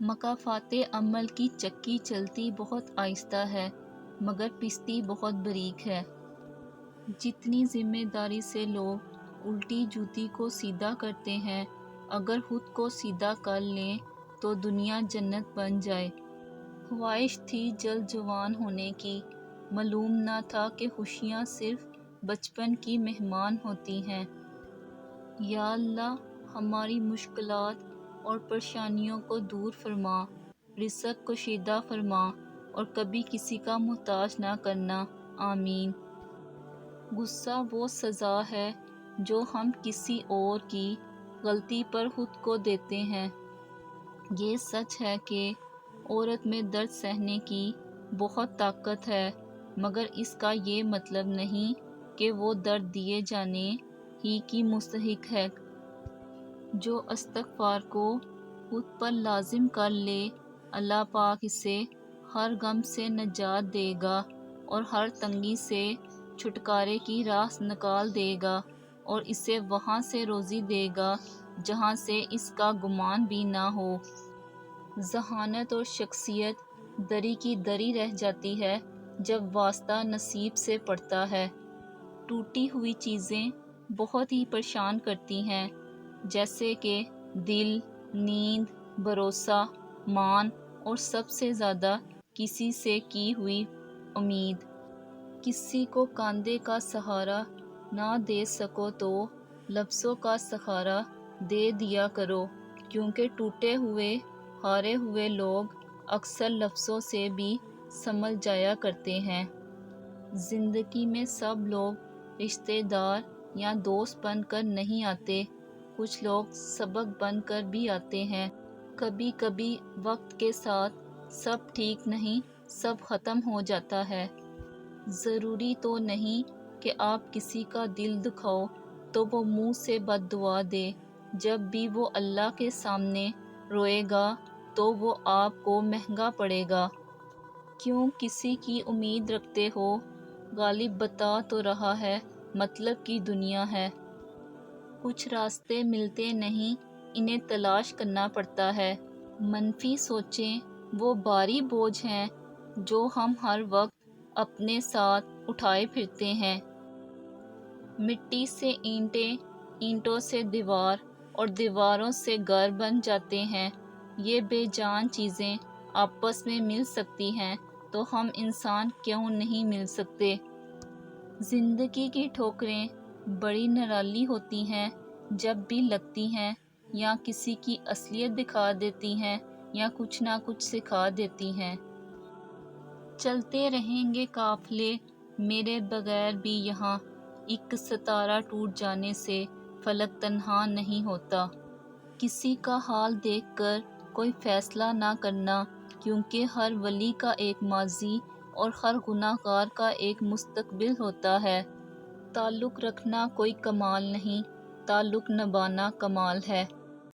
مکافات عمل کی چکی چلتی بہت آہستہ ہے مگر پستی بہت باریک ہے۔ جتنی ذمہ داری سے لوگ الٹی جوتی کو سیدھا کرتے ہیں، اگر خود کو سیدھا کر لیں تو دنیا جنت بن جائے۔ خواہش تھی جلد جوان ہونے کی، معلوم نہ تھا کہ خوشیاں صرف بچپن کی مہمان ہوتی ہیں۔ یا اللہ ہماری مشکلات اور پریشانیوں کو دور فرما، رزق کشیدہ فرما اور کبھی کسی کا محتاج نہ کرنا، آمین۔ غصہ وہ سزا ہے جو ہم کسی اور کی غلطی پر خود کو دیتے ہیں۔ یہ سچ ہے کہ عورت میں درد سہنے کی بہت طاقت ہے، مگر اس کا یہ مطلب نہیں کہ وہ درد دیے جانے ہی کی مستحق ہے۔ جو استغفار کو خود پر لازم کر لے، اللہ پاک اسے ہر غم سے نجات دے گا اور ہر تنگی سے چھٹکارے کی راہ نکال دے گا اور اسے وہاں سے روزی دے گا جہاں سے اس کا گمان بھی نہ ہو۔ ذہانت اور شخصیت دری کی دری رہ جاتی ہے جب واسطہ نصیب سے پڑتا ہے۔ ٹوٹی ہوئی چیزیں بہت ہی پریشان کرتی ہیں، جیسے کہ دل، نیند، بھروسہ، مان اور سب سے زیادہ کسی سے کی ہوئی امید۔ کسی کو کاندھے کا سہارا نہ دے سکو تو لفظوں کا سہارا دے دیا کرو، کیونکہ ٹوٹے ہوئے ہارے ہوئے لوگ اکثر لفظوں سے بھی سنبھل جایا کرتے ہیں۔ زندگی میں سب لوگ رشتہ دار یا دوست بن کر نہیں آتے، کچھ لوگ سبق بن کر بھی آتے ہیں۔ کبھی کبھی وقت کے ساتھ سب ٹھیک نہیں، سب ختم ہو جاتا ہے۔ ضروری تو نہیں کہ آپ کسی کا دل دکھاؤ تو وہ منہ سے بد دعا دے۔ جب بھی وہ اللہ کے سامنے روئے گا تو وہ آپ کو مہنگا پڑے گا۔ کیوں کسی کی امید رکھتے ہو؟ غالب بتا تو رہا ہے مطلب کی دنیا ہے۔ کچھ راستے ملتے نہیں، انہیں تلاش کرنا پڑتا ہے۔ منفی سوچیں وہ بھاری بوجھ ہیں جو ہم ہر وقت اپنے ساتھ اٹھائے پھرتے ہیں۔ مٹی سے اینٹیں، اینٹوں سے دیوار اور دیواروں سے گھر بن جاتے ہیں۔ یہ بے جان چیزیں آپس میں مل سکتی ہیں تو ہم انسان کیوں نہیں مل سکتے؟ زندگی کی ٹھوکریں بڑی نرالی ہوتی ہیں، جب بھی لگتی ہیں یا کسی کی اصلیت دکھا دیتی ہیں یا کچھ نہ کچھ سکھا دیتی ہیں۔ چلتے رہیں گے قافلے میرے بغیر بھی یہاں، ایک ستارہ ٹوٹ جانے سے فلک تنہا نہیں ہوتا۔ کسی کا حال دیکھ کر کوئی فیصلہ نہ کرنا، کیونکہ ہر ولی کا ایک ماضی اور ہر گناہ گار کا ایک مستقبل ہوتا ہے۔ تعلق رکھنا کوئی کمال نہیں، تعلق نبھانا کمال ہے۔